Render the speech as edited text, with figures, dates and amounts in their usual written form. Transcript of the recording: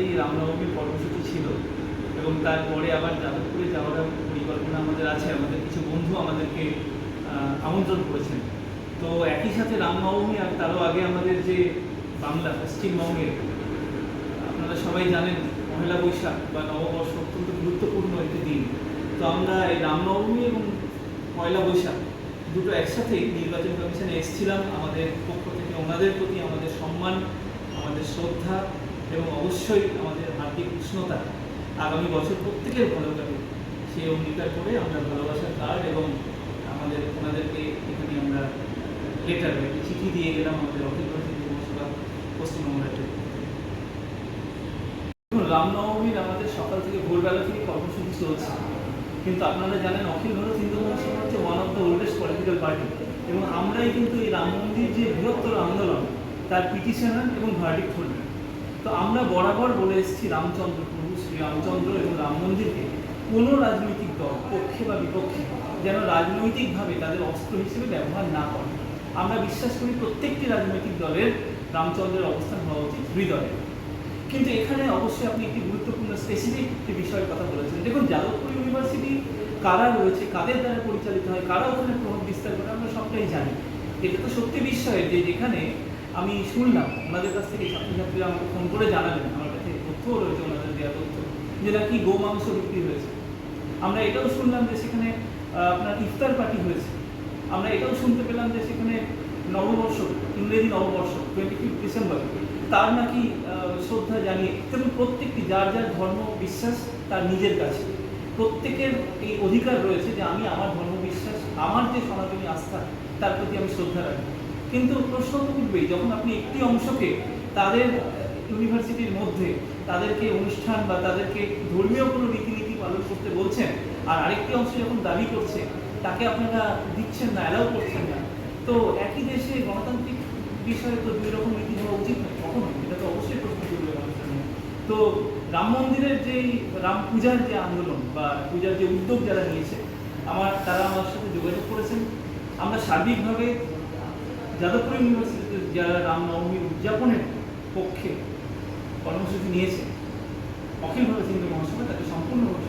এই রামনবমীর কর্মসূচি ছিল এবং তারপরে আবার যাদবপুরে যাওয়ার পরিকল্পনা আমাদের আছে। আমাদের কিছু বন্ধু আমাদেরকে আমন্ত্রণ করেছেন। তো একই সাথে রামনবমী আর তারও আগে আমাদের যে বাংলা পশ্চিমবঙ্গের আপনারা সবাই জানেন পহেলা বৈশাখ বা নববর্ষ অত্যন্ত গুরুত্বপূর্ণ একটি দিন। তো আমরা এই রামনবমী এবং পয়লা বৈশাখ দুটো একসাথেই নির্বাচন কমিশনে এসেছিলাম। আমাদের পক্ষ থেকে ওনাদের প্রতি আমাদের সম্মান, আমাদের শ্রদ্ধা এবং অবশ্যই আমাদের হার্দিক উষ্ণতা আগামী বছর প্রত্যেকের ভালো কাটে সেই অঙ্গীকার করে আমরা ভালোবাসার কার্ড এবং আমাদের ওনাদেরকে এখানে আমরা লেটার একটি চিঠি দিয়ে গেলাম আমাদের অখিল ভারতীয় যুব মহাসভা পশ্চিমবঙ্গ রাজ্যের। রামনবমীর আমাদের সকাল থেকে ভোরবেলা থেকে কর্মসূচি চলছে, কিন্তু আপনারা জানেন অখিল ভারত হিন্দু মহাসভা হচ্ছে one of the oldest political party এবং আমরাই কিন্তু এই রাম মন্দির যে বৃহত্তর আন্দোলন তার পিটিশনার এবং ভার্ডিক্ট হোল্ডার। তো আমরা বরাবর বলে এসেছি রামচন্দ্র প্রভু শ্রী রামচন্দ্র এবং রাম মন্দিরকে কোনো রাজনৈতিক দল পক্ষে বা বিপক্ষে যেন রাজনৈতিকভাবে তাদের অস্ত্র হিসেবে ব্যবহার না করে। আমরা বিশ্বাস করি প্রত্যেকটি রাজনৈতিক দলের রামচন্দ্রের অবস্থান হওয়া উচিত হৃদয়ে। কিন্তু এখানে অবশ্যই আপনি একটি গুরুত্বপূর্ণ স্পেসিফিক একটি বিষয়ের কথা বলেছেন। দেখুন, যাদবপুর ইউনিভার্সিটি কারা রয়েছে, কাদের দ্বারা পরিচালিত হয়, কারা ওখানে প্রভাব বিস্তার করে আমরা সবটাই জানি। এটা তো সত্যি বিষয় যে যেখানে আমি শুনলাম ওনাদের কাছ থেকে ছাত্রছাত্রীরা আমাকে ফোন করে জানালেন, আমার কাছে তথ্যও রয়েছে ওনাদের দেওয়া তথ্য, যে নাকি গোমাংস বিক্রি হয়েছে। আমরা এটাও শুনলাম যে সেখানে আপনার ইফতার পার্টি হয়েছে। আমরা এটাও শুনতে পেলাম যে সেখানে নববর্ষ, ইংরেজি নববর্ষ 25 ডিসেম্বর, তার নাকি শ্রদ্ধা জানিয়ে, এবং প্রত্যেকটি যার যার ধর্ম বিশ্বাস তার নিজের কাছে, প্রত্যেকের এই অধিকার রয়েছে যে আমি আমার ধর্ম বিশ্বাস, আমার যে সনাতনী আস্থা তার প্রতি আমি শ্রদ্ধা রাখি। কিন্তু প্রশ্ন তো উঠবেই, যখন আপনি একটি অংশকে তাদের ইউনিভার্সিটির মধ্যে তাদেরকে অনুষ্ঠান বা তাদেরকে ধর্মীয় কোনো রীতিনীতি পালন করতে বলছেন, আর আরেকটি অংশ যখন দাবি করছে তাকে আপনারা দিচ্ছেন না, অ্যালাউ করছেন না। তো একই দেশে গণতান্ত্রিক বিষয়ে তো দুই রকম নীতি হওয়া উচিত নয়, কখনো। এটা তো অবশ্যই প্রশ্ন করবে মানুষের মনে। তো রাম মন্দিরের যে রাম পূজার যে আন্দোলন বা পূজার যে উদ্যোগ যারা নিয়েছে, তারা আমার সাথে যোগাযোগ করেছেন। আমরা সার্বিকভাবে যাদবপুর ইউনিভার্সিটিতে যারা রামনবমী উদযাপনের পক্ষে কর্মসূচি নিয়েছে, অখিল ভারত হিন্দু মহাসভা তাকে সম্পূর্ণভাবে